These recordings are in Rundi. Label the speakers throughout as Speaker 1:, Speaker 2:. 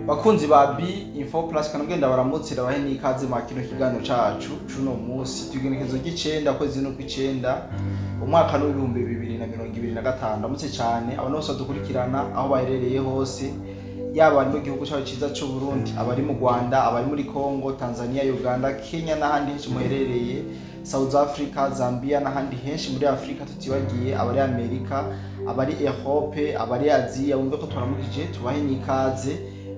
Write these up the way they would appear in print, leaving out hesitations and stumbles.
Speaker 1: bakunzi ba B Info Plus kanagenda baramutsira bahe n'ikaze ma kino kiganiro cacu cuno musi tugenekezo g'icenda kwezi no kw'icenda umwaka w'ibihumbi 2025 ndamutse cyane abantu bose dukurikirana aho baherereye hose yaba mu gihugu cyacu ciza cyo Burundi abari mu Rwanda abari muri Congo Tanzania Uganda Kenya n'ahandi henshi muherereye South Africa Zambia n'ahandi henshi muri Afrika tutibagiye abari Amerika abari Europe abari Asia wumve ko turamukije tubahe n'ikaze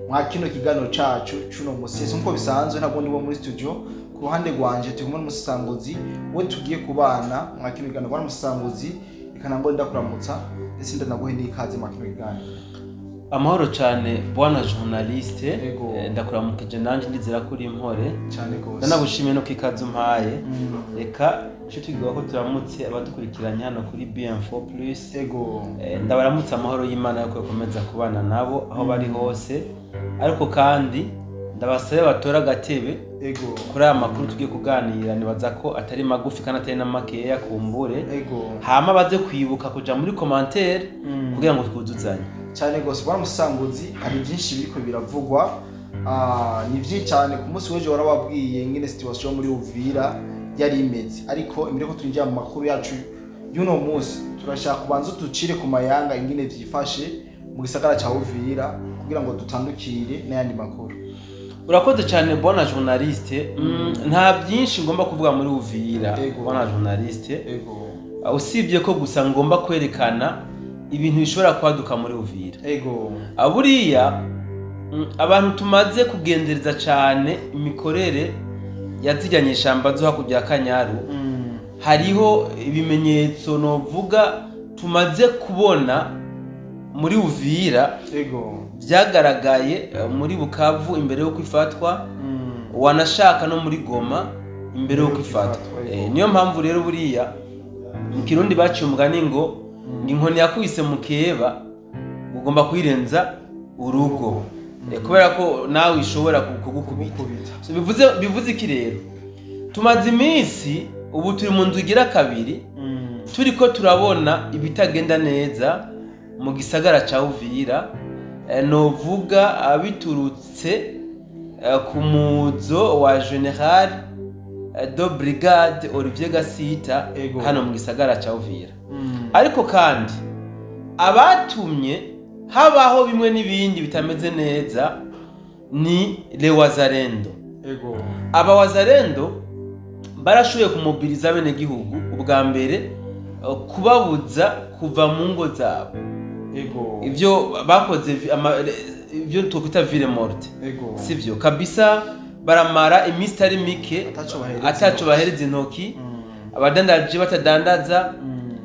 Speaker 1: mwa kino kiganiro cacu cuno musi nkuko bisanzwe ntabwo ndi bo muri studio ku ruhande rwanje turi kumwe n'umusanguzi we tugiye kubana mwa kino kiganiro bari umusanguzi ikanango ndakuramutsa ese ndanaguhe n'ikaze mwa kino kiganiro.
Speaker 2: Amahoro cyane bwana journaliste ndakuramukije nanje ndizera kuri impore
Speaker 1: cyane gose
Speaker 2: ndanagushimiye no kikaze umpaye reka cyo tugiye ko turamutse abadukurikiranye hano kuri B4 Plus ndabaramutse amahoro y'Imana yo gukomeza kubana nabo aho bari hose ariko kandi ndabasabe batora gatebe kuri aya makuru tugiye kuganira nibaza ko atari magufi kandi atari namakeya kumbure hama baze kwibuka kuja muri commentaire kugira ngo twuzuzanye
Speaker 1: cyane gose bwa musanguzi hari byinshi biriko biravugwa ni byinshi cyane ku munsi w'ejo warababwiye ngene situation muri Uvira yari imeze ariko imbere ko twinjira mu makuru yacu y'uno munsi turashaka kubanza tucire ku mayanga ingene vyifashe mu gisagara ca Uvira kugira ngo dutandukire n'ayandi makuru.
Speaker 2: Urakoze cyane bwana journaliste nta byinshi ngomba kuvuga muri Uvira bwana journaliste usibye ko gusa ngomba kwerekana ibintu bishobora kwaduka muri Uvira. Aburiya abantu tumaze kugendereza cyane imikorere yazijyanye ishamba zo hakujya Akanyaru hariho ibimenyetso novuga tumaze kubona muri Uvira byagaragaye muri Bukavu imbere yo kwifatwa wanashaka no muri Goma imbere yo kwifatwa niyo mpamvu rero buriya mu Kirundi baciye umugani ngo inkoni yakubise mu keba ugomba kwirenza urugo kubera ko nawe ishobora kugukubita. So bivuze iki rero tumaze iminsi ubu turi mu nzugira kabiri turiko turabona ibitagenda neza mu gisagara ca Uvira novuga abiturutse ku muzo wa General de Brigade Olivier Gasita hano mu gisagara ca Uvira ariko kandi abatumye habaho bimwe n'ibindi bitameze neza ni le Wazalendo. Aba Wazalendo barashoboye kumobiriza bene gihugu ubwa mbere kubabuza kuva mu ngo zabo ivyo bakoze ivyo tukwita ville morte sivyo kabisa baramara imistari mike ataco bahereza intoki abadandaje batadandaza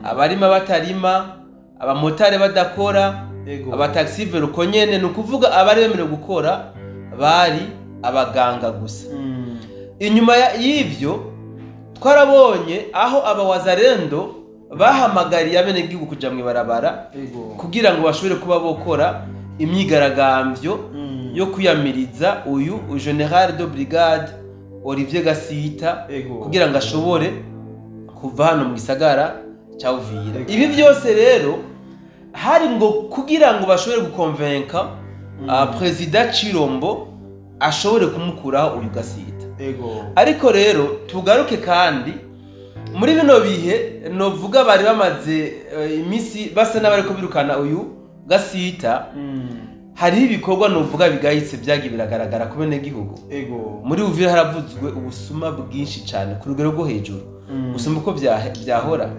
Speaker 2: abarima batarima abamotare badakora abataxi vero konyene nukuvuga abari bemerewe gukora bari abaganga gusa. Inyuma y'ivyo twarabonye aho aba Wazalendo bahamagariye abene gihugu kuja mu ibarabara kugira ngo bashobore kuba bokora imyigaragambyo yo kuyamiriza uyu General de Brigade Olivier Gasita kugira ngo ashobore kuva hano mu gisagara ca Uvira. Ibi byose rero hari ngo kugira ngo bashobore gukonvenka President Chirombo ashobore kumukuraho uyu Gasita. Ariko rero tugaruke kandi muri bino bihe novuga bari bamaze imisi basa n'abariko birukana uyu Gasita hari ibikorwa novuga bigayitse byagi biragaragara ku bene gihugu. Muri Uvira haravuzwe ubusuma bwinshi cyane ku rugero rwo hejuru usumba uko byahora.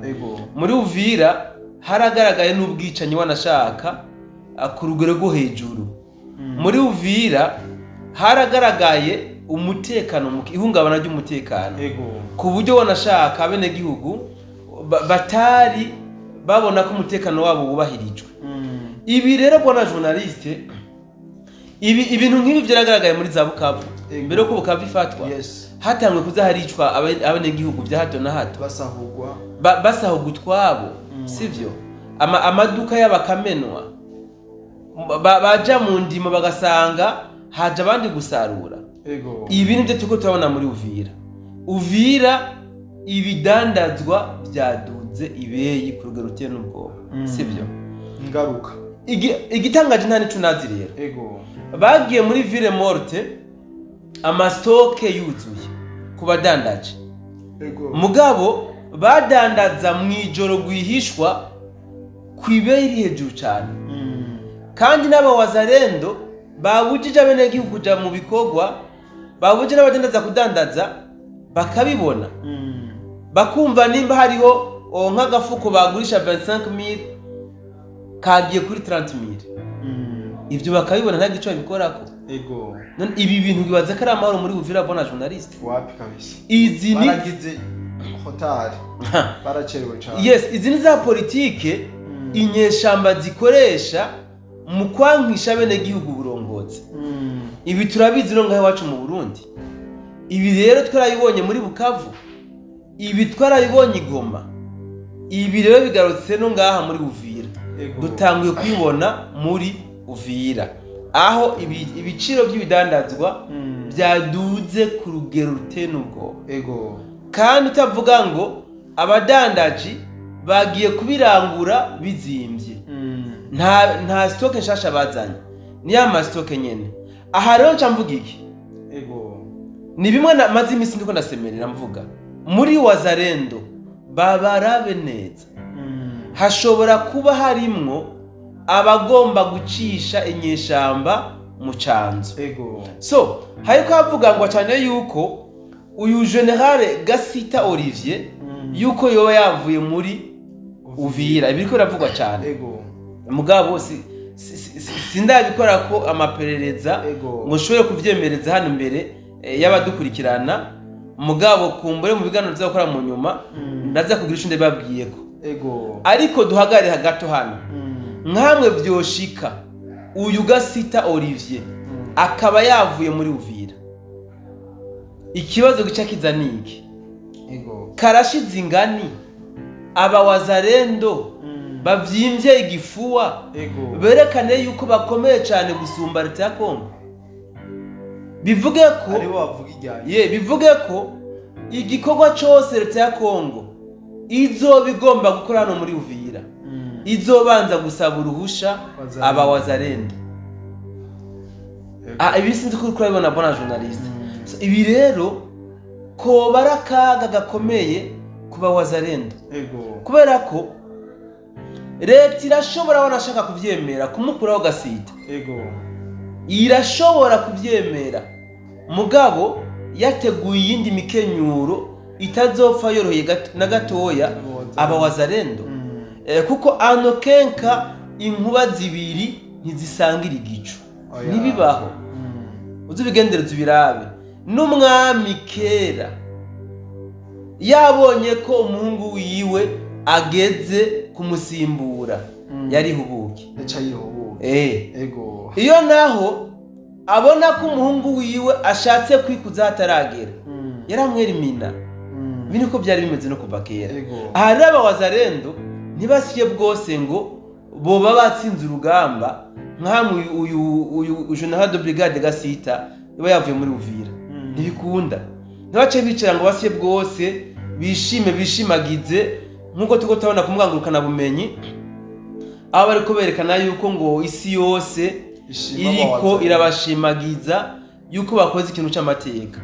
Speaker 2: Muri Uvira haragaragaye n'ubwicanyi wanashaka ku rugero rwo hejuru. Muri Uvira haragaragaye umutekano mu ihungabana ry'umutekano ku buryo wanashaka abene gihugu batari babona ko umutekano wabo wubahirijwe. Ibi rero bwana journaliste ibintu nk'ibi byaragaragaye muri za Bukavu mbere ko Bukavu ifatwa hatangwe kuzaharicwa abene gihugu bya hato na hato basahugwa twabo sivyo amaduka y'abakamenwa baja mu ndimo bagasanga haje abandi gusarura. Ibi nibyo tuko turabona muri Uvira ibidandazwa byaduze ibeyi ku rugero ruteye n'ubwoba sivyo igitangaje nta nico nazi rero
Speaker 1: ego
Speaker 2: bagiye muri ville morte amastoke yuzuye kubadandaje
Speaker 1: ego
Speaker 2: mugabo badandaza mwijoro gwihishwa kwibeye iri hejuru cyane kandi n'abawazarendo babujije abenegihugu kuja mu bikorwa babujije n'abadandaza kudandaza bakabibona bakumva nimba hariho nk'agafuko bagurisha 25,000 kagiye kuri 30,000 ivyo bakabibona nta gico bikorako
Speaker 1: ego
Speaker 2: none ibi bintu bibaza ko ari amahoro muri Uvira bona journaliste
Speaker 1: wapi kabisa
Speaker 2: izi ni
Speaker 1: baragize hotari baracerewe cyane
Speaker 2: yes izi ni za politike inyeshamba zikoresha mu kwankisha bene gihugu burongozi ibi turabizi no ngaho wacu mu Burundi ibi rero twarabibonye muri Bukavu ibi twarabibonye Goma ibi rero bigarutse no ngaha muri Uvira dutanguye kwibona muri Uvira aho ibiciro by'ibidandazwa byaduze ku rugero rutenubwo
Speaker 1: ego
Speaker 2: kandi utavuga ngo abadandaji bagiye kubirangura bizimbye nta stock nshasha bazanye ni ya ma stock nyene aha rero nca mvuga iki
Speaker 1: ego
Speaker 2: ni bimwe maze imisi ndiko ndasemerera mvuga muri wazarendo babarabe neza hashobora kuba harimwo abagomba gucisha inyeshamba mu canzo
Speaker 1: ego
Speaker 2: so hariko havuga ngo cyane yuko uyu General Gasita Olivier yuko yoba yavuye muri Uvira ibiriko biravugwa cyane
Speaker 1: ego
Speaker 2: mugabo sindabikora ko amaperereza ngo nshobore kuvyemereza hano imbere y'abadukurikirana mugabo kumbure mu biganiro bizakora mu nyuma ndaza kugira icyo ndababwiyeko
Speaker 1: ego
Speaker 2: ariko duhagare hagato hano nkamwe byoshika uyu Gasita Olivier akaba yavuye muri Uvira ikibazo gica kizaniki
Speaker 1: ego
Speaker 2: karashize ingani abawazarendo bavyimbye igifuwa
Speaker 1: ego
Speaker 2: berekane yuko bakomeye cyane gusumba leta ya Kongo bivuge ko
Speaker 1: aribo bavuga ijyanye
Speaker 2: bivuge ko igikorwa cyose leta ya Kongo izo bigomba gukora hano muri Uvira izobanza gusaba uruhusha abawazarendo ibi sinzi ko kurabibona bona journaliste ibi rero ko barakaga gakomeye kuba wazarendo
Speaker 1: ego
Speaker 2: kubera ko leta irashobora wanashaka kuvyemera kumukuraho Gasita
Speaker 1: ego
Speaker 2: irashobora kuvyemera mugabo yateguye iyindi mikenyuro itazopfa yoroheye na gatoya abawazarendo kuko ano kenka inkuba zibiri ntizisangira igicu nibibaho uzubigendereza birabe n'umwami kera yabonye ko umuhungu wiwe ageze kumusimbura yari hubuki
Speaker 1: eca yihubuki ego
Speaker 2: iyo naho abona ko umuhungu wiwe ashatse kwikuza hataragera yaramwerimina bini ko byari bimeze no kuva kera aha rero abawazarendo ntibasiye bwose ngo boba batsinze urugamba nkamu uyu General de Brigade Gasita niba yavuye muri Uvira ntibikunda ntibace bicara ngo basiye bwose bishimagize nkuko tuko tabona kumwangurukana bumenyi aba bariko berekana yuko ngo isi yose iriko irabashimagiza yuko bakoze ikintu cy'amateka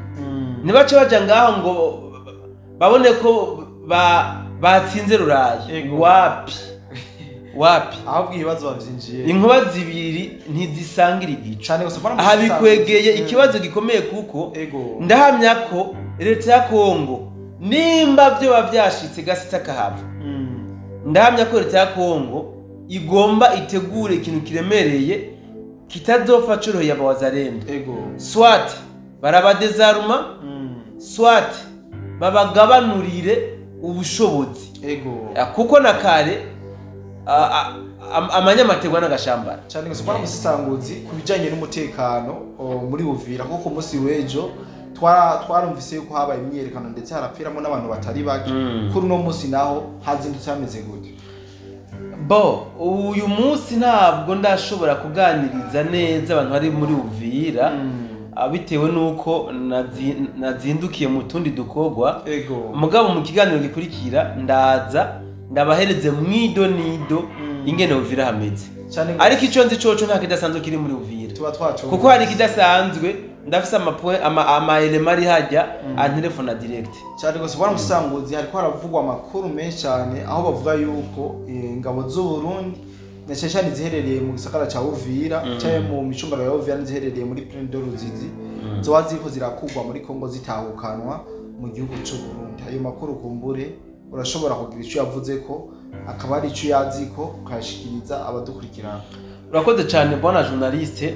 Speaker 2: ntibace baja ngaho ngo babone ko batsinze rurayi wapi
Speaker 1: ahubwo ibibazo bavyinjiye
Speaker 2: inkuba zibiri ntizisangira igicu aha bikwegeye ikibazo gikomeye kuko ndahamya ko leta ya Kongo nimba byo bavyashitse Gasita kahava ndahamya ko leta ya Kongo igomba itegure ikintu kiremereye kitazopfa coroheye abawazarendo swat barabadezaruma swat babagabanurire ubushobozi kuko na kare amanyamategwa n'agashambara
Speaker 1: cyane gusa kwa musisanguzi kubijanye n'umutekano muri Uvira kuko musi wejo twarumvise yuko habaye imyerekano ndetse harapfiramo n'abantu batari bake kuri no musi naho hazindutse hameze gute
Speaker 2: uyu munsi ntabwo ndashobora kuganiriza neza abantu bari muri Uvira bitewe nuko nazindukiye mu tundi dukogwa mugabo mu kiganiro gikurikira ndabahereze mwido nido ingene Uvira hameze ariko ico nzi coco nta kidasanzwe kiri muri Uvira kuko hari kidasanzwe ndafise ama element ari hajya an telefone direct
Speaker 1: cyane gose bwana musanguzi hariko haravugwa amakuru menshi cyane aho bavuga yuko ingabo z'u Burundi nashashani ziherereye mu gisagara ca Uvira cyaye mu micumbaro ya Uvira ziherereye muri Plaine de Ruzizi zoba ziko zirakugwa muri Kongo zitahukanwa mu gihugu cy'u Burundi. Ayo makuru kumbure urashobora kugira ico yavuze ko akaba ari ico yaziko ukashikiriza abadukurikirana.
Speaker 2: Urakoze cyane bwana journaliste.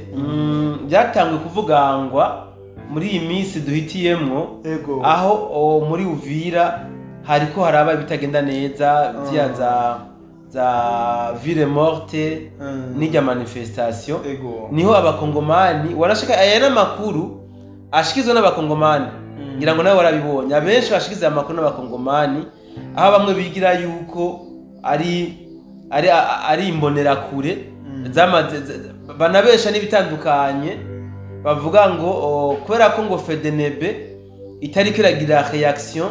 Speaker 2: Byatangwe kuvugangwa muri iyi minsi duhitiyemwo aho muri Uvira hariko haraba bitagenda neza za ville morte n'ijya manifestation niho abakongomani warashika ayana makuru ashikizwe n'abakongomani ngira ngo nawe warabibonye abenshi bashikiza amakuru n'abakongomani aho bamwe bigira yuko ari imbonera kure banabesha n'ibitandukanye bavuga ngo kubera ko ngo FDNB itari kiragira reaction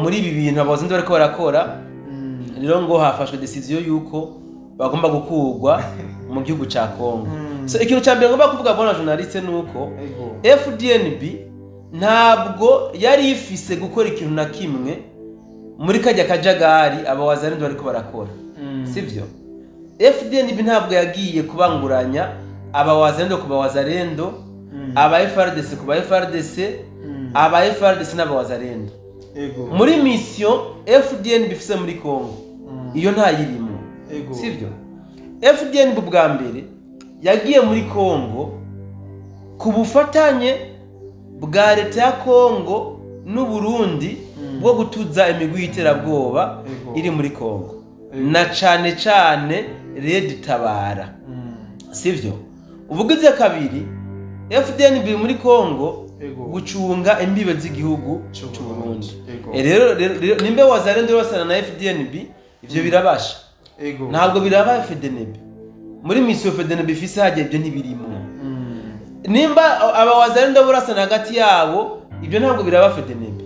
Speaker 2: muri ibi bintu abazindi bariko barakora rero ngo hafashwe decision yuko bagomba gukugwa mu gihugu ca Kongo. So ikintu ca mbere ngomba kuvuga bwana journaliste nuko FDNB ntabwo yari ifise gukora ikintu na kimwe muri kajya kajagari abawazarendo bariko barakora. Sivyo? FDNB ntabwo yagiye kubanguranya abawazarendo ku bawazarendo, aba FRDC ku ba FRDC, aba FRDC n'abawazarendo. Muri mission FDNB ifise muri Kongo iyo ntayirimo. Sivyo? FDNB bwa mbere yagiye muri Kongo ku bufatanye bwa leta ya Kongo n'u Burundi bwo gutuza imigwi y'iterabwoba iri muri Kongo na cane Red Tabara. Sivyo? Ubugize kabiri FDNB muri Kongo gucunga imbibe z'igihugu cy'u Burundi. Rero nimbe wazarendo basana na FDNB ivyo birabasha. Ntabwo biraba FDNB. Muri mission FDNB ifise haje ibyo ntibirimo. Nimba abawazarendo burasana hagati yabo ibyo ntabwo biraba FDNB.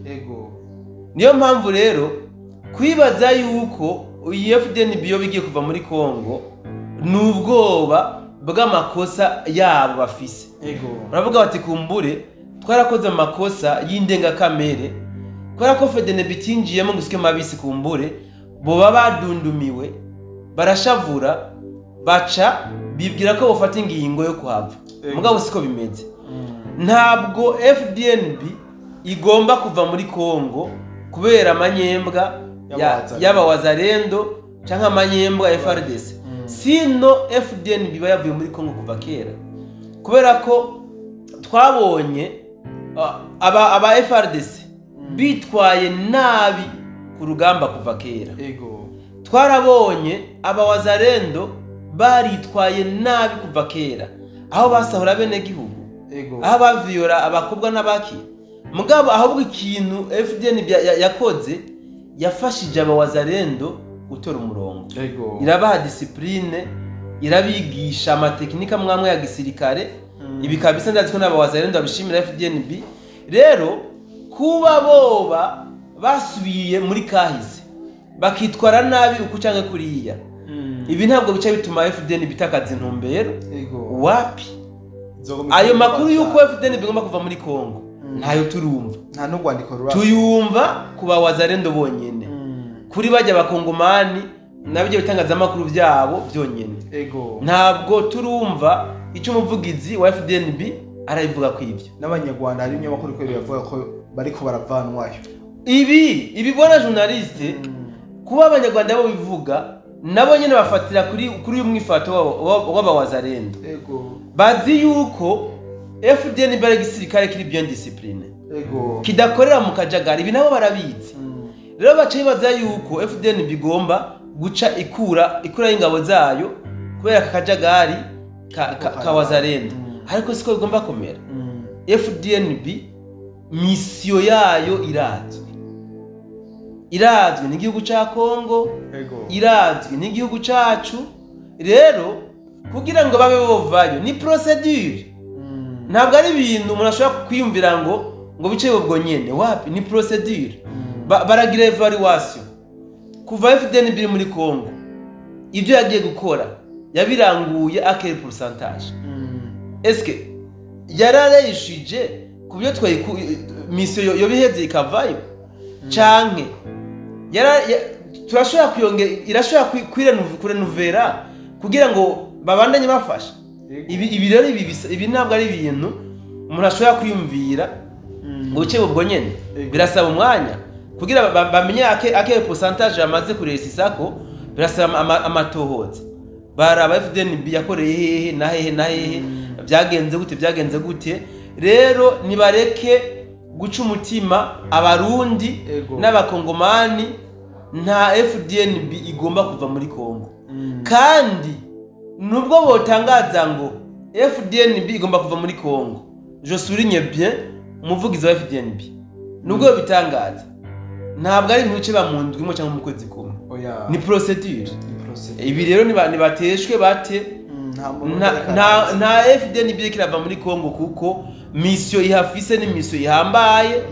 Speaker 2: Niyo mpamvu rero kwibaza yuko FDNB yo bigiye kuva muri Kongo nubwoba bw'amakosa yabo bafise. Uravuga bati kumbure twarakoze amakosa y'indenga kamere kubera ko FDNB tinjiyemo gusike mabisi kumbure boba badundumiwe barashavura baca bibwira ko bofata ingingo yo kuhava. Mugabo siko bimeze. Ntabwo FDNB igomba kuva muri Kongo kubera amanyembwa y'abawazarendo canke amanyembwa ya FRDC. Sino FDNB bayavuye muri Kongo kuva kera. Kubera ko twabonye aba FRDC bitwaye nabi ku rugamba kuva kera. Twarabonye abawazarendo baritwaye nabi kuva kera aho basahura bene gihugu aho baviyora abakobwa n'abaki. Mugabo ahubwo ikintu FDNB yakoze yafashije abawazarendo gutora umurongo. Irabaha discipline, irabigisha amateknika mwamwe ya gisirikare. Ibi kabisa ndazi ko n'abawazarendo abishimira FDNB. Rero kuba boba basubiye muri kahise bakitwara nabi uko canke kuriya ibi ntabwo bica bituma FDNB itakaza intumbero. Wapi ayo makuru yuko FDNB igomba kuva muri Kongo ntayo turumva,
Speaker 1: nta no gwandiko
Speaker 2: tuyumva kuba wazarendo bonyene kuri bajya bakongomani nabyo bitangaza amakuru byabo byonyene. Ntabwo turumva icyo umuvugizi wa FDNB arabivuga ku ibyo.
Speaker 1: N'abanyarwanda hari inyamakuru ko yavuga ko bariko baravanwayo.
Speaker 2: Ibi bwana journaliste kuba abanyarwanda bo bivuga nabo nyene bafatira kuri umwifato w'abawazarendo. Bazi yuko FDNB ari gisirikare kiri bien discipline. Kidakorera mu kajagari ibi nabo barabizi. Rero baca bibaza yuko FDNB igomba guca ikura ingabo zayo kubera kajagari ka wazarendo. Ariko siko bigomba komera. FDNB mission yayo irazwe n'igihugu ca Kongo, irazwe n'igihugu cacu. Rero kugira ngo babe bovayo ni procedure. Ntabwo ari ibintu umuntu ashobora kwiyumvira ngo bice ubwo nyene. Wapi ni procedure. Baragira evaluation kuva FDNB muri Kongo ibyo yagiye gukora yabiranguye à quel pourcentage? Est-ce que yarareshije kubyo twaye mission yo biheze ikavayo canke turashobora kuyongera irashobora kurenuvera kugira ngo babandanye bafasha ibi rero ibi ntabwo ari ibintu umuntu ashobora kwiyumvira ngo uce ubwo nyene birasaba umwanya kugira bamenye ake pourcentage amaze kuresisako birasaba amatohoza baraba FDNB yakoreye hehe na hehe byagenze gute rero nibareke guca umutima abarundi n'abakongomani nta FDNB igomba kuva muri Kongo kandi nubwo botangaza ngo FDNB igomba kuva muri Kongo je souligne bien umuvugizi wa FDNB nubwo bitangaza ntabwo ari muce bamundwimo cyangwa mu kwezi kumwe ni procedure ibi rero nibateshwe bate nta FDNB kirava muri Kongo kuko mission ihafise ni mission ihambaye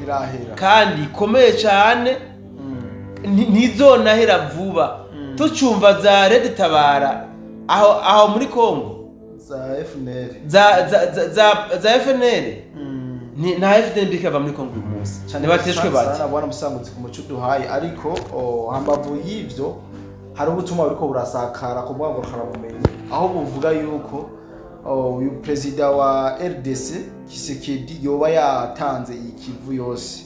Speaker 2: kandi ikomeye cyane ntizonahera vuba tucumva za Red Tabara aho muri Kongo za FNL nta FDNB kirava muri Kongo uyu munsi nibateshwe bate
Speaker 1: bwana musanguzi ku muco duhaye ariko hambavu y'ivyo hari ubutumwa buriko burasakara ku bwango karabumenye aho buvuga yuko uyu president wa RDC Kisekedi yoba yatanze ikivu yose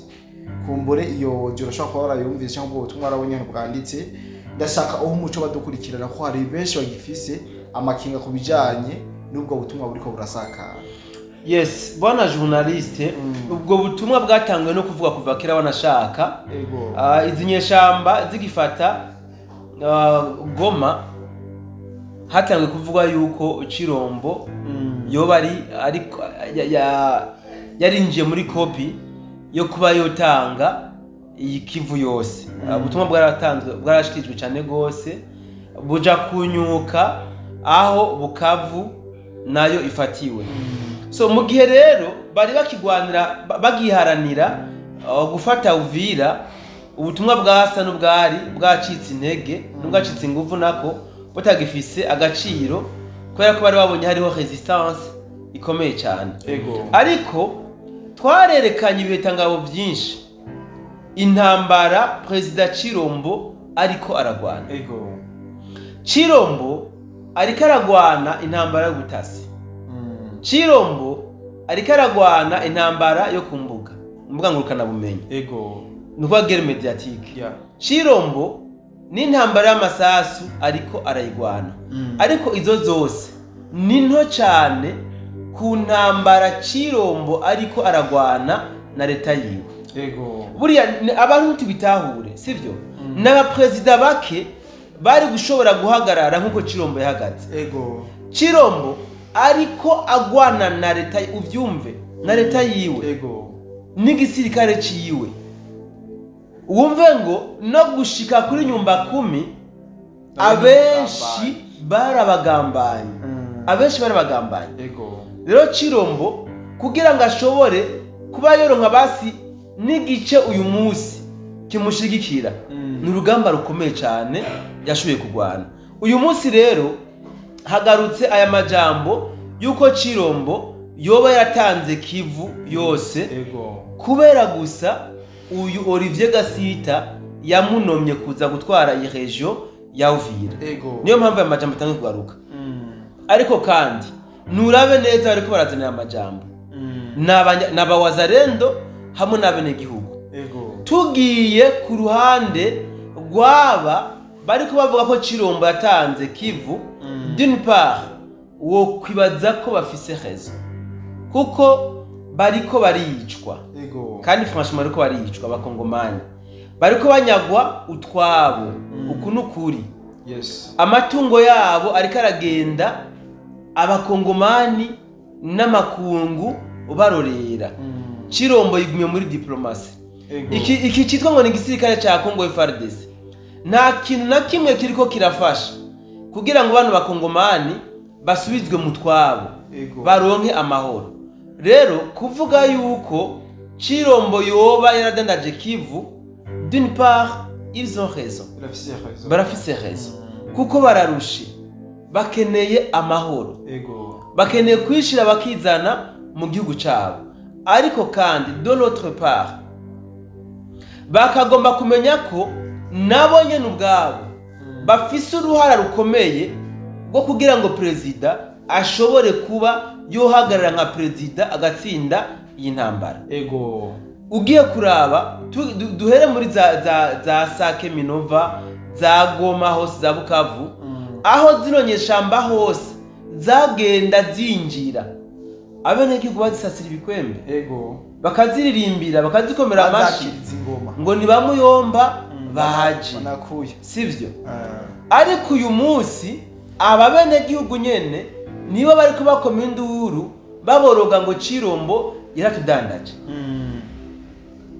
Speaker 1: kumbure iyo jorosha ko barayumvise cyangwa ubutumwa arabonye bwanditse ndashaka aho umuco badukurikirana ko hari benshi bagifise amakinga kubijanye n'ubwo butumwa buriko burasakara.
Speaker 2: Yes, bwana journaliste, ubwo butumwa bwatangwe no kuvuga kuva kera banashaka izi nyeshamba zigifata Goma hatangwe kuvuga yuko Chirombo yoba ariko yarinjiye muri kopi yo kuba yotanga iyi Kivu yose. Ubutumwa bwaratanzwe bwarashikijwe cyane gose buja kunyuka aho Bukavu nayo ifatiwe. So mu gihe rero bari bakigwanira bagiharanira gufata Uvira, ubutumwa bwasa n'ubwari bwacitse intege n'ubwacitse ingufu nako butagifise agaciro kubera ko bari babonye hariho resistance ikomeye cyane. Ariko twarerekanye ibitangabo byinshi intambara President Chirombo ariko aragwana. Chirombo ariko aragwana intambara yo gutasi. Chirombo ariko aragwana intambara yo kumbuga ngurukana bumenyi. Nuko guerre médiatique. Chirombo ni intambara y'amasasu ariko arayigwana. Ariko izo zose ni nto cyane ku ntambara Chirombo ariko aragwana na leta yiwe. Buriya abantu tubitahure sivyo? N'aba president bake bari gushobora guhagarara nkuko Chirombo yahagaze. Chirombo ariko agwana na leta uvyumve na leta yiwe n'igisirikare ciwe wumve ngo no gushika kuri nyumba 10 abenshi barabagambanye rero Chirombo kugira ngo ashobore kuba yoronka basi n'igice uyu munsi kimushigikira n'urugamba rukomeye cyane yashoboye kugwana uyu munsi rero hagarutse aya majambo yuko Chirombo yoba yatanze Kivu yose kubera gusa uyu Olivier Gasita yamunomye kuza gutwara iyi region ya Uvira. Niyo mpamvu aya majambo tange kugaruka. Ariko kandi nurabe neza ariko barazana amajambo n'abawazarendo hamwe n'abene gihugu. Tugiye ku ruhande rwaba bariko bavuga ko Chirombo yatanze Kivu d'une part wo kwibaza ko bafise raison kuko bariko baricwa kandi franchement bariko baricwa abakongomani bariko banyagwa utwabo ukunukuri amatungo yabo ariko aragenda abakongomani n'amakungu barorera. Chirombo yigumye muri diplomasi iki cyitwa ngo ni gisirikare cya Congo FARDC nta kintu na kimwe kiriko kirafasha kugira ngo bano bakongomani basubizwe mu twabo baronke amahoro. Rero kuvuga yuko Chirombo yoba yaradandaje Kivu d'une part ils ont raison barafise raison kuko bararushe bakeneye amahoro,
Speaker 1: ego
Speaker 2: bakeneye kwishira bakizana mu gihugu cyabo, ariko kandi de l'autre part bakagomba kumenya ko nabo nyene ubwabo bafise uruhara rukomeye rwo kugira ngo perezida ashobore kuba yohagarara nka perezida agatsinda iyi ntambara.
Speaker 1: ego
Speaker 2: ugiye kuraba duhere muri za Sake Minova, za Goma hose, za Bukavu, aho zino nyeshamba hose zagenda zinjira, abenegihugu bazisasira ibikwembe,
Speaker 1: ego
Speaker 2: bakaziririmbira, bakazikomera amashi ngo ni bamuyomba bahaje, sivyo? Ariko uyu munsi aba benegihugu nyene nibo bari kubakoma induru baboroga ngo Cirombo yaratudandaje.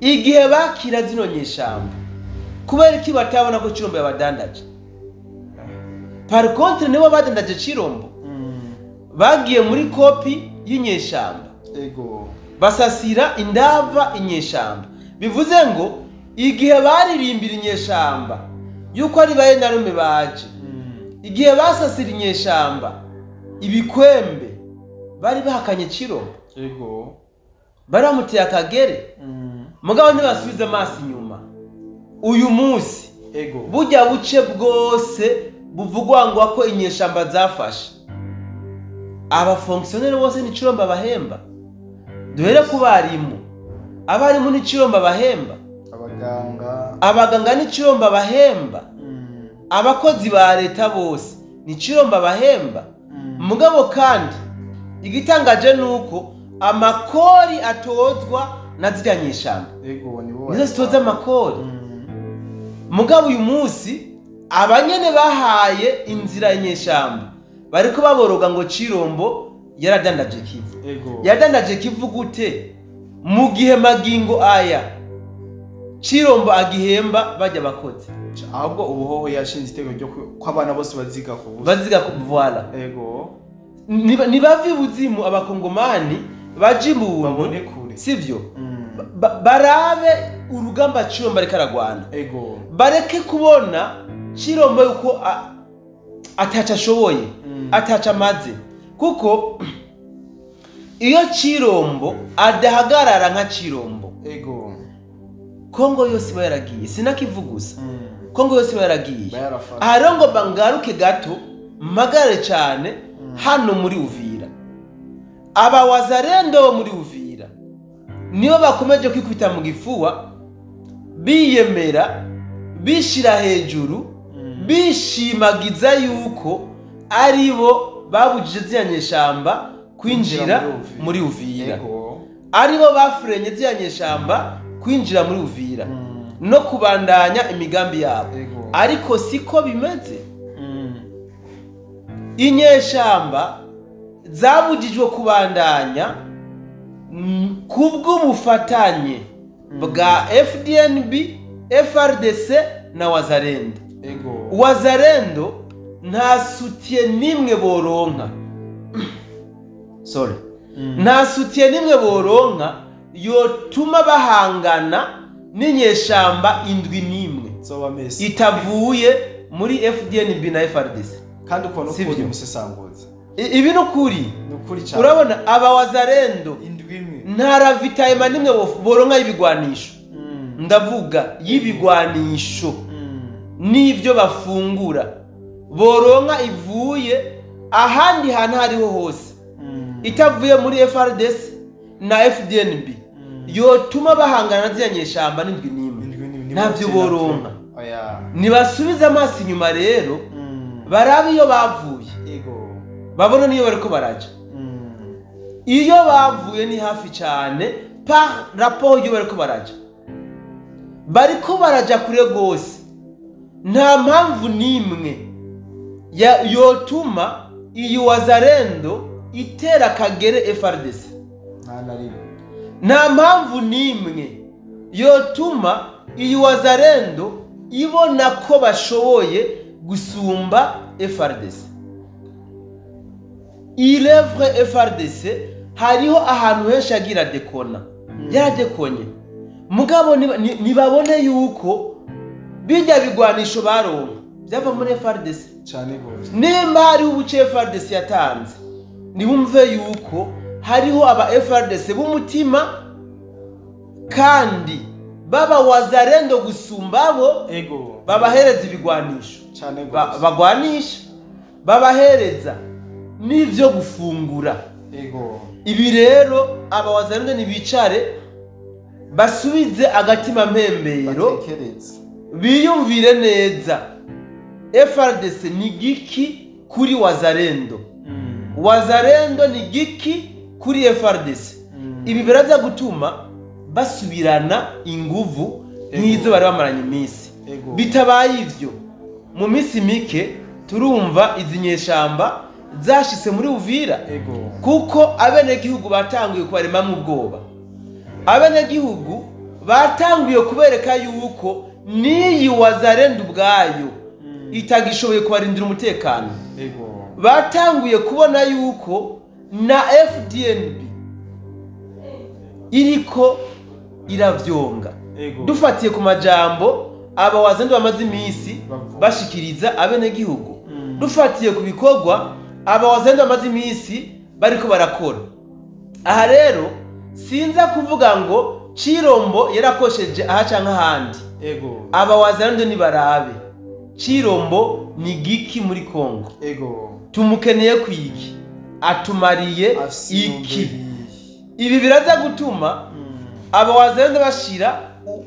Speaker 2: Igihe bakira zino nyeshamba, kubera iki batabona ko Cirombo yabadandaje? Par contre nibo badandaje Cirombo, bagiye muri kopi y'inyeshamba,
Speaker 1: ego
Speaker 2: basasira indava inyeshamba. Bivuze ngo igihe baririmbira inyeshamba yuko ari baye narume baje, igihe basasira inyeshamba ibikwembe, bari bahakanye Cirombo,
Speaker 1: ego
Speaker 2: bari bamuteye akagere, mugabo ntibasubize amaso inyuma. Uyu munsi
Speaker 1: ego
Speaker 2: burya buce bwose buvugwa ngo ko inyeshamba zafashe, aba fonctionnaire bose ni Cirombo bahemba. Duhere ku barimu, abarimu ni Cirombo bahemba, abaganga ni Cirombo bahemba, abakozi ba leta bose ni Cirombo bahemba. Mugabo kandi igitangaje nuko amakori atozwa na zirya nyeshamba, nizo zitoza amakori. Mugabo uyu munsi abanyene bahaye inzira inyeshamba bariko baboroga ngo Cirombo yaradandaje Kivu. Yadandaje Kivu gute mu gihe magingo aya Cirombo agihemba bajya bakoze?
Speaker 1: Ahubwo ubuhoho yashinze itego ryo ko abana bose baziga
Speaker 2: kuvuala.
Speaker 1: Ego
Speaker 2: nibavi buzimu abakongomani bajimu
Speaker 1: babone kure,
Speaker 2: sivyo? Barabe urugamba Cirombo ariko aragwana,
Speaker 1: ego
Speaker 2: bareke kubona Cirombo yuko ataca ashoboye, ataca amaze. Kuko iyo Cirombo adahagarara nka Cirombo,
Speaker 1: ego
Speaker 2: Kongo yose bayaragiye, sinakivugusa. Kongo yose bayaragiye. Aha ngo bangaruke gato magare cyane hano muri Uvira. Aba wazarendo muri Uvira niyo bakomeje kwikubita mu gifuwa, biyemera, bishira hejuru, bishimagiza yuko aribo babujije ziyanyeshamba kwinjira muri Uvira, aribo bafrenye ziyanyeshamba kwinjira muri Uvira no kubandanya imigambi yabo. Ariko siko bimeze. Inyeshamba zabujijwe kubandanya kubw'ubufatanye bwa FDNB, FRDC na Wazarendo. Wazarendo nta soutien nimwe boronka, sorry, nta soutien nimwe boronka yotuma bahangana n'inyeshamba indwi nimwe itavuye muri FDNB na FRDC.
Speaker 1: Kandi uko no kuri musesanguza
Speaker 2: ibi no kuri cyane. Urabona aba Wazarendo
Speaker 1: indwi imwe
Speaker 2: nta ravitaillement nimwe boronka y'ibigwanisho, ndavuga y'ibigwanisho n'ibyo bafungura boronka ivuye ahandi hantu hariho hose, itavuye muri FRDC na FDNB yotuma bahangana na ziyanyeshamba n'indwi nimwe, ntabyo boronka. Nibasubiza amaso inyuma rero, barabe iyo bavuye, babona niyo bariko baraja. Iyo bavuye ni hafi cyane par rapport iyo bariko baraja, bariko baraja kure gose. Nta mpamvu nimwe yotuma iyi Wazarendo itera kagere FRDC, nta mpamvu nimwe yotuma iyi Wazarendo ibona ko bashoboye gusumba FRDC. Il est vrai FRDC hariho ahantu henshi agira dekona, yaradekonye. Mugabo nibabone yuko bijya bigwanisho baronka byava muri FRDC.
Speaker 1: cyane gose
Speaker 2: nimba hari ubuce FARDC yatanze nibumve yuko hariho aba FARDC b'umutima kandi baba wazarendo gusumbabo babahereza ibigwanisho
Speaker 1: cyane gose
Speaker 2: bagwanisha babahereza n'ivyo gufungura ibi rero aba wazarendo nibicare basubize agatima mpembero biyumvire neza FARDC ni giki kuri wazarendo wazarendo ni giki kuri FARDC ibi biraza gutuma basubirana inguvu nk'izo bari bamaranye iminsi bitabaye ivyo mu minsi mike turumva izi nyeshamba zashitse muri Uvira kuko abenegihugu batanguye kubaremamwe ubwoba abenegihugu batanguye kubereka yuko niyi wazarendo ubwayo itagishoboye kubarindira umutekano batanguye kubona yuko na FDNB iriko iravyonga dufatiye ku majambo aba wazarendo bamaze iminsi bashikiriza abenegihugu dufatiye ku bikorwa aba wazarendo bamaze iminsi bariko barakora aha rero sinza kuvuga ngo Chirombo yarakosheje aha canke ahandi aba wazarendo nibarabe Chirombo ni giki muri Kongo tumukeneye kwiki atumariye iki ibi biraza gutuma aba wazarendo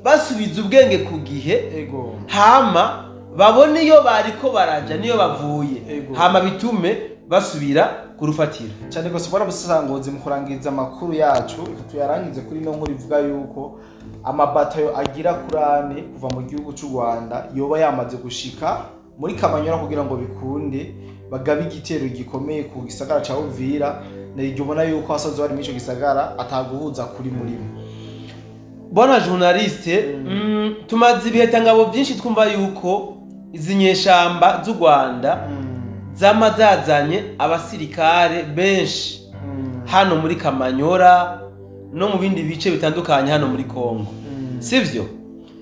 Speaker 2: basubiza ubwenge ku gihe hama babone iyo bariko baraja niyo bavuye hama bitume basubira kurufatira
Speaker 1: cyane gose bora busangozi mu kurangiza amakuru yacu tuyarangize kuri no nkuru ivuga yuko amabatayo agira kurane kuva mu gihugu cy'u Rwanda yoba yamaze gushika muri Kamanyora kugira ngo bikunde bagabe igitero gikomeye ku gisagara ca Uvira n'iryo ubona yuko asazo bari mico gisagara ataguhuza kuri murimo
Speaker 2: bona journaliste tumaze ibihitangabo byinshi twumva yuko izi nyeshamba z'u Rwanda zamazazanye abasirikare benshi hano muri Kamanyora no mu bindi bice bitandukanye hano muri Kongo sivyo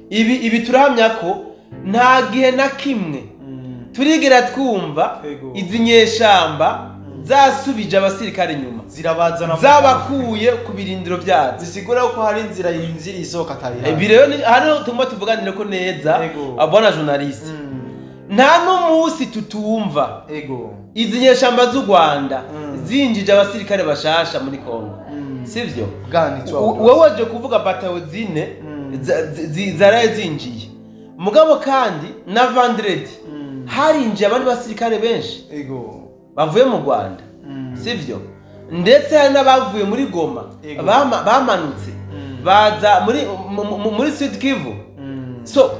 Speaker 2: ibi turahamya ko nta gihe na kimwe turigera twumva izi nyeshamba zasubije abasirikare nyuma
Speaker 1: zirabazana
Speaker 2: zabakuye ku birindiro byazo
Speaker 1: zisigura ko hari inzira yinzira isoka tari
Speaker 2: ibi rero hano tumwe tuvuganire ko neza abona journaliste nta n'umunsi tutumva izi nyeshamba z'u Rwanda zinjije abasirikare bashasha muri Kongo sivyo wewe waje kuvuga batayo zine zaraye zinjiye mugabo kandi na Vendredi harinjiye abandi basirikare benshi bavuye mu Rwanda sivyo ndetse hari n'abavuye muri Goma bamanutse baza muri Sud Kivu so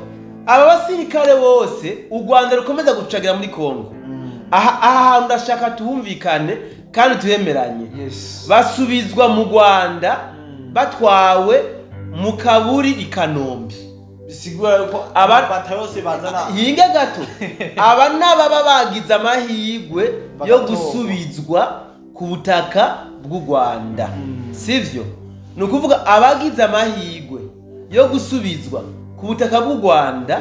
Speaker 2: aba basirikare bose u Rwanda rukomeza gucagira muri Kongo aha ndashaka tuhumvikane kandi tuhemeranye basubizwa mu Rwanda batwawe mu kaburi ikanombe
Speaker 1: bisigura yuko abata yose bazana
Speaker 2: hinga gato aba nababa bagize amahigwe yo gusubizwa ku butaka bw'u Rwanda sivyo nukuvuga abagize amahigwe yo gusubizwa ku butaka bw'u Rwanda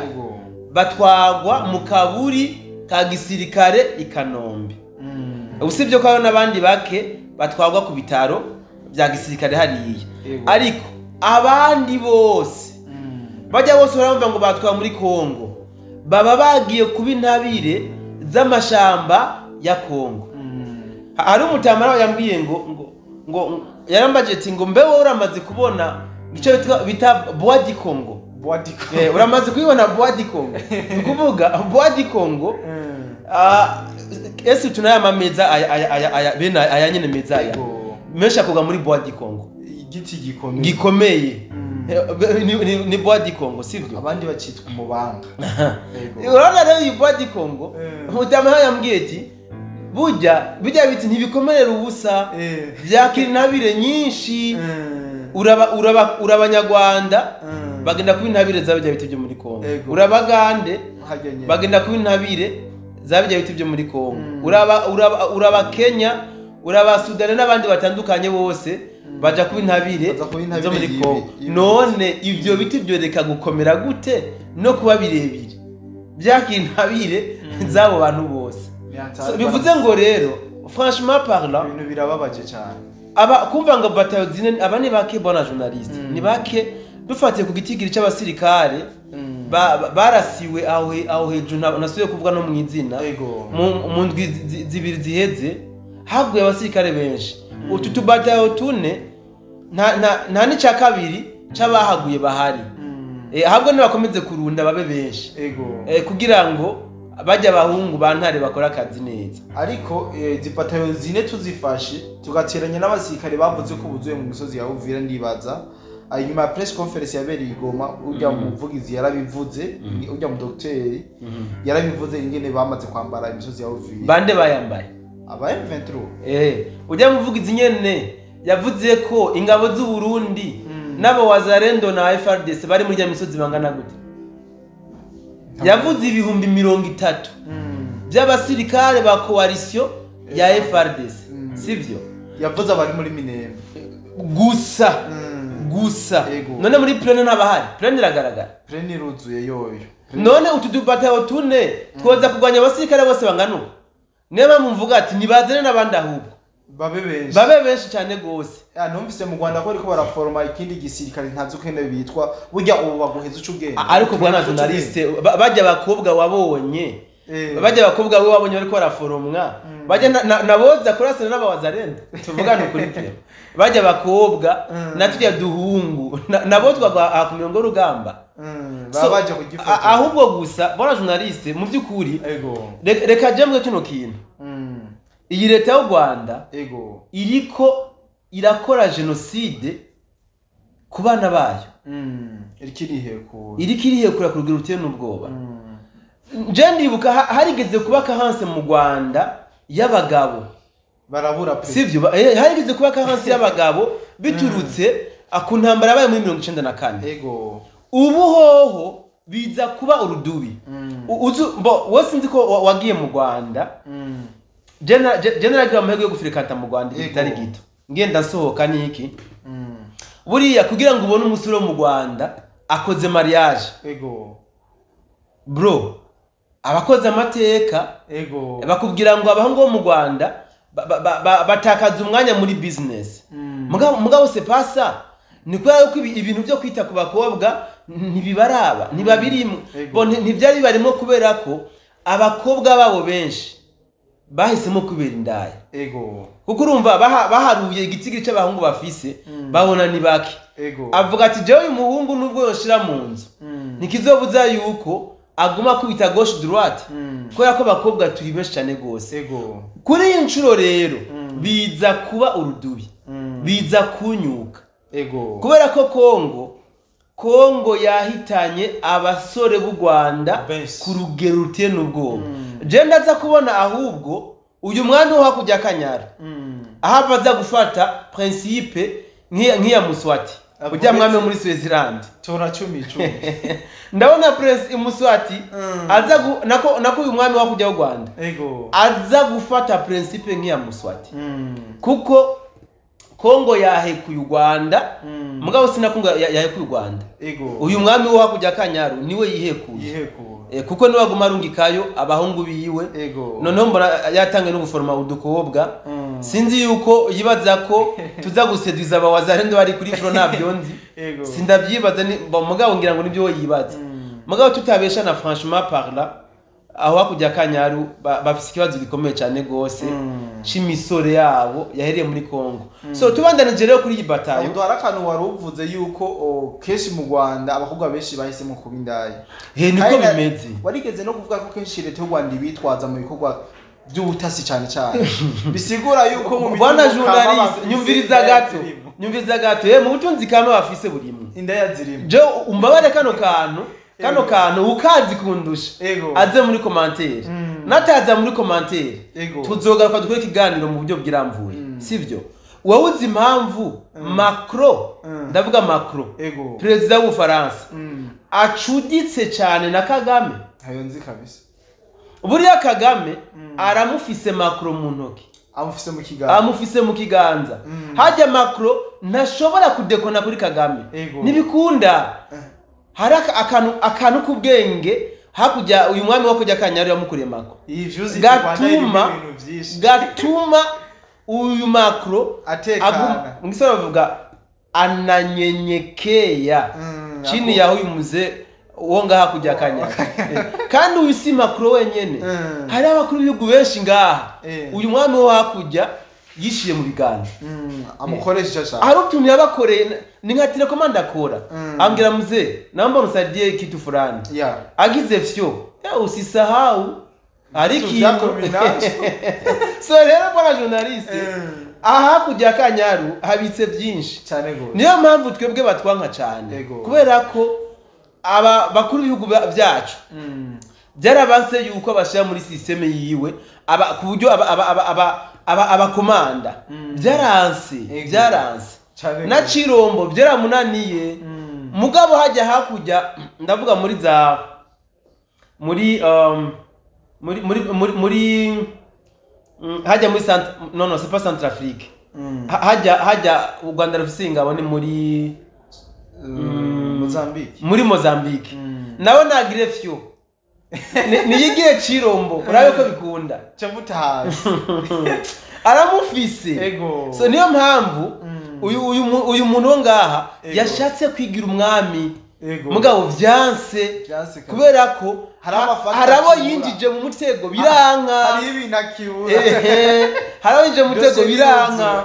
Speaker 2: batwagwa mu kaburi ka gisirikare ikanombe usibye ko n'abandi bake batwagwa ku bitaro bya gisirikare hariya ariko abandi bose bajya bose baramva ngo batwa muri Kongo baba bagiye kuba intabire z'amashamba ya Kongo hari umutamara yambwiye ngo yarambaje ati ngo mbewe uramaze kubona ico bita Bois du Congo uramaze kubibona Bois du Congo ukuvuga Bois du Congo ese tunayama meza aya bena aya nyene meza aya mesha koga muri Bois du Congo
Speaker 1: igiti
Speaker 2: gikomeye ni Bois du Congo sivyo
Speaker 1: abandi bacitwa umubanga
Speaker 2: urabona rero iyi Bois du Congo umutamara yambwiye ati bijya biti ntibikomerera ubusa byakira intabire nyinshi urabanyarwanda bagenda kuba intabire za bijya biti byo muri Kongo urabagande bagenda kuba intabire za bijya biti byo muri Kongo uraba Kenya uraba Sudan n'abandi batandukanye bose baja kuba intabire zo muri Kongo none ivyo biti byoreka gukomera gute no kuba birebire byakira intabire zabo bantu bose bivuze ngo rero franchement parlant
Speaker 1: ibintu birababaje cyane
Speaker 2: kumva ngo batayo zine aba ni bake bona journaliste ni bake dufatiye ku gitigiri cy'abasirikare barasiwe aho hejuru nasubiye kuvuga no mu izina mu ndwi zibiri ziheze haguye abasirikare benshi utu tubatayo tune nta n'icya kabiri c'abahaguye bahari ahubwo nibakomeze kurunda babe benshi kugira ngo bajya abahungu bantare bakora akazi neza
Speaker 1: ariko zipatayo zine tuzifashe tugateranya n'abasirikare bavuze ko buzuye mu misozi ya Uvira ndibaza inyuma ya press conference yabereye Igoma ujya mu muvugizi yarabivuze ujya mu docteur yarabivuze ingene bamaze kwambara imisozi ya Uvira
Speaker 2: bande bayambaye
Speaker 1: aba M23
Speaker 2: ujya mu muvugizi nyene yavuze ko ingabo z'u Burundi nabo wazarendo na FARDC bari muri ya misozi bangana gute yavuze ibihumbi 30 by'abasirikare ba coalition ya FARDC sivyo
Speaker 1: yavuze abari muri Minembwe
Speaker 2: gusa none muri plane ntabahari plane iragaragara
Speaker 1: plane iruzuye yoyo
Speaker 2: none utudubatayo tune twoza kugwanya abasirikare bose bangana uko niba mvuga ati nibazene n'abandi ahubwo babe benshi cyane gose
Speaker 1: numvise mu Rwanda ko ariko baraforma ikindi gisirikare ntazi ukene bitwa burya ubu baguheza ucugende
Speaker 2: ariko bwana journaliste bajya bakobwa wabonye bajya bakobwa we wabonye bariko baraforomwa bajya naboza kurasana n'abawazarenda tuvugana ukuri pe bajya bakobwa natujya duhungu nabo twagwa ku mirongo rugamba
Speaker 1: babaje kugifata
Speaker 2: ahubwo gusa bwana journaliste mu byukuri reka jemwe kino kintu iyi leta y'u Rwanda iriko irakora genocide ku bana bayo iriko irihekura ku rugero ruteye n'ubwoba je ndibuka harigeze kubaka hanse mu Rwanda y'abagabo
Speaker 1: barabura pe
Speaker 2: sivyo harigeze kubaka hanse y'abagabo biturutse akuntambara yabaye muri 1994 ubu hoho biza kuba urudubi wose nzi ko wagiye mu Rwanda general amahego yo gufirikanta mu Rwanda itari gito ngenda nsohoka niki buriya kugira ngo ubone umusore mu Rwanda akoze mariage bro abakoze amateka bakubwira ngo abahungu bo mu Rwanda batakaza umwanya muri business mugabo se pasa ni kwa yuko ibintu byo kwita ku bakobwa ntibibaraba ntibabirimo ntibyari barimo kubera ko abakobwa babo benshi bahisemo kubera indaya kuko urumva baharuye igitigiri cy'abahungu bafise babona ni bake avuga ati jewe uyu muhungu nubwo yoshira mu nzu ntikizobuza yuko aguma kubita gauche droite kubera ko abakobwa turi benshi cyane gose kuri iyi nshuro rero biza kuba urudubi biza kunyuka kubera ko Kongo yahitanye abasore b'u Rwanda ku rugero ruteye n'ubwoba je ndaza kubona ahubwo uyu mwana wo hakujya Kanyara ahava aza gufata principe nk'iya Muswati ujya mwame muri Switzerland
Speaker 1: tora 10
Speaker 2: ndabona prince Muswati aza nako uyu mwami wo kujya u Rwanda aza gufata principe nk'iya Muswati kuko Kongo yahekuye u Rwanda mugabo sinakunga yahekuye u Rwanda uyu mwami wo hakujya Kanyaru niwe yihekuye kuko niwe aguma arungikayo abahungu biwe noneho mbona yatange no guforma udukobwa sinzi yuko yibaza ko tuza gusediza abawazarendo bari kuri front nabyonzi sindabyibaza mugabo ngira ngo nibyo yibaza mugabo tutabesha na franchement parlant aho hakujya Kanyaru bafise ikibazo gikomeye cyane gose cimisore yabo yahereye muri Kongo so tubandanije rero kuri iyi batayo
Speaker 1: ndo harakantu waruvuze yuko keshi mu Rwanda abakobwa benshi bahisemo kuba indaya
Speaker 2: niko bimeze
Speaker 1: warigeze no kuvuga ko kenshi leta y'u Rwanda bitwaza mu bikorwa by'ubutasi cyane cyane bisigura yuko mu
Speaker 2: bwana journaliste nyumviriza gato mu butunzi kama bafise burimwe
Speaker 1: indaya zirimo
Speaker 2: je umbabare kano kantu ukazi kundusha aze muri commentaire nataza muri commentaire tuzogaruka dukore ikiganiro mu buryo bwiramvuye sivyo wowe uzi impamvu Macron ndavuga Macron president w'u Faransa acuditse cyane na Kagame
Speaker 1: hayo nzi kabisa
Speaker 2: buriya Kagame aramufise Macron mu ntoki amufise mu kiganza hajya Macron ntashobora kudekona kuri Kagame nibikunda hari akantu k'ubwenge hakurya uyu mwami wo kujya Kanyaru yamukuriye Macron
Speaker 1: iyi views gatuma ibintu byinshi
Speaker 2: gatuma uyu Macron
Speaker 1: atekana
Speaker 2: ngisaba bavuga ananyenyekea chini ya huyu mzee wonga hakurya Kanyaru kandi uyu si Macron wenyene hari abakuru b'ibihugu benshi ngaha uyu mwami wo hakurya yishiye mu biganza
Speaker 1: amukoresha cyane
Speaker 2: hari utuntu yabakoreye ni nka telekomanda akora ambwira mzee naomba msaidie kitu fulani agize vyo usisahau ari kintu so rero bwana journaliste aha kujya Kanyaru habitse byinshi
Speaker 1: cyane go
Speaker 2: niyo mpamvu twebwe batwanka cyane kubera ko aba bakuru b'ibihugu byacu byarabanse yuko abashya muri systeme yiwe aba ku buryo abakomanda byaranse na Chirombo byaramunaniye mugabo hajya hakujya ndavuga muri za muri hajya muri no c'est pas Centrafrique hajya u Rwanda rufise ingabo ni muri Mozambique nawe nagire fyo niyigiye Chirombo urabe ko bikunda
Speaker 1: cyamutahaje
Speaker 2: aramufise so niyo mpamvu uyu muntu wo ngaha yashatse kwigira umwami mugabo vyanse kubera ko harabo yinjije mu mutego biranka
Speaker 1: hari ibintu akibura
Speaker 2: harabo yinjije mu mutego biranka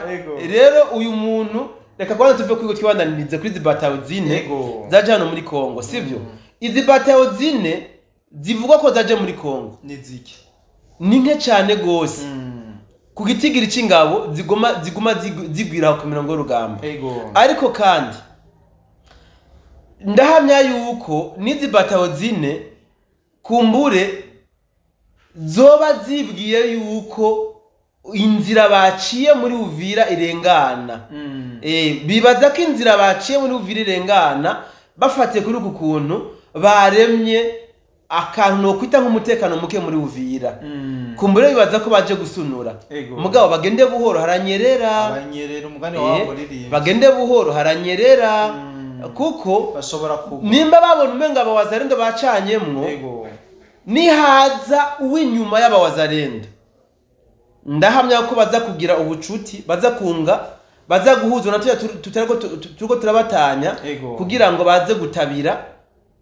Speaker 2: rero uyu muntu reka kwanza tuve kwigo twibandanirize kuri zibatayo zine zaje hano muri Kongo sivyo izi batayo zine zivuga ko zaje muri Kongo
Speaker 1: niziki
Speaker 2: ni nke cyane gose ku gitigiri c'ingabo ziguma zigwira ku mirongo y'urugamba ariko kandi ndahamya yuko nizi batayo zine kumbure zoba zibwiye yuko inzira baciye muri Uvira irengana bibaza ko inzira baciye muri Uvira irengana bafatiye kuri uku kuntu baremye akantu no kwita nk'umutekano muke muri Uvira kumbure bibaza ko baje gusunura mugabo bagende buhoro haranyerera
Speaker 1: umugani wabo riri
Speaker 2: bagende buhoro haranyerera kuko
Speaker 1: bashobora kuba
Speaker 2: nimba babona umenga abawazarendo bacanyemwo nihaza uw'inyuma y'abawazarendo ndahamya ko baza kugira ubucuti baza kunga baza guhuza na turiko turabatanya kugira ngo baze gutabira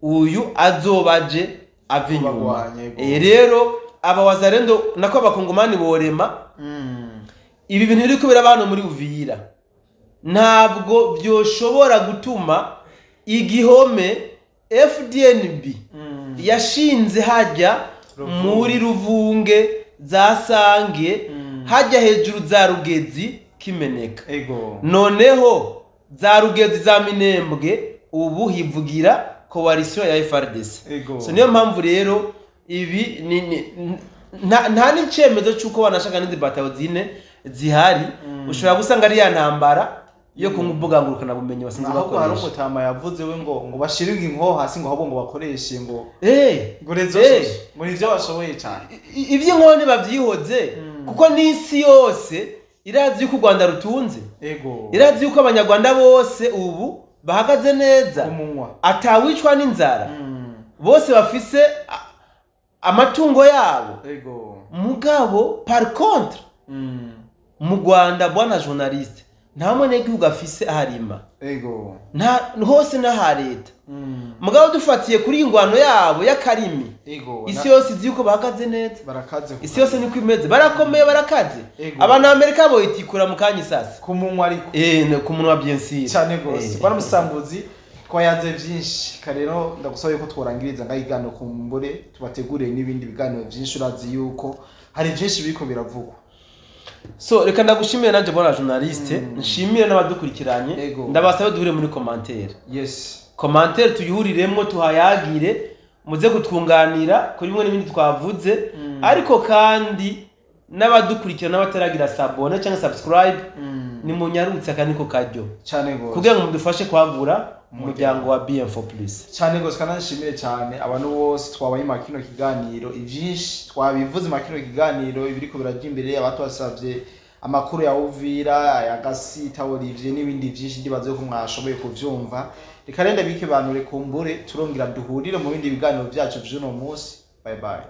Speaker 2: uyu azobaje avinyuma rero abawazarendo nako abakongomani borema ibi bintu biri kubera abantu muri Uvira ntabwo byoshobora gutuma igihome FDNB yashinze hajya muri Ruvunge za Sange hajya hejuru za Rugezi kimeneka noneho za Rugezi za Minembwe ubu hivugira coalition ya FRDC so niyo mpamvu rero ibi nta n'icyemezo cyuko banashaka n'indi batayo zine zihari ushobora gusanga ari ya ntambara yo kumbuga ngurukana bumenyi basinze bakoresha
Speaker 1: hari umutama yavuze we ngo bashiringa inko hasi ngo habo ngo bakoreshe ngo rezo muri byo bashoboye cyane
Speaker 2: iby'inkoni babyihoze kuko n'isi yose irazi yuko u Rwanda rutunze irazi yuko abanyarwanda bose ubu bahagaze neza atawicwa n'inzara bose bafise amatungo yabo mugabo par contre mu Rwanda bwana journaliste nta mone gihugu afise aharima nta hose na ha leta mugabo dufatiye kuri ingwano yabo y'akarimi isi yose izi yuko bahagaze neza isi yose niko imeze barakomeye barakaze abantu Amerika boyitikura mu kanya sasa
Speaker 1: ku munwa ariko
Speaker 2: ku munwa bien sûr
Speaker 1: cyane gose bwana musambuzi twayaze byinshi karero ndagusaba yuko tworangiriza ngayigano kumbure tubategure n'ibindi biganiro byinshi urazi yuko hari byinshi biko biravugwa
Speaker 2: so reka ndagushimire nanje bwana journaliste nshimire n'abadukurikiranye ndabasaba duhure muri commentaire commentaire tuyuhuriremo tuhayagire muze gutwunganira kuri bimwe n'ibindi twavuze ariko kandi n'abadukurikirana n'abataragira sabone cyangwa subscribe ni munyarutse kandi ko kajyo
Speaker 1: cyane gose
Speaker 2: kugira ngo mudufashe kwagura umuryango wa BM4 Plus
Speaker 1: cyane gose kandi nshimire cyane abantu bose twabaye makino kiganiro ivyinshi twabivuze makino kiganiro ibiriko birajya imbere abantu basavye amakuru ya Uvira ya Gasita Olivier n'ibindi byinshi ndibaze ko mwashoboye kuvyumva reka renda bike bantu rekumbure turongera duhurire mu bindi biganiro byacu vy'uno munsi bye bye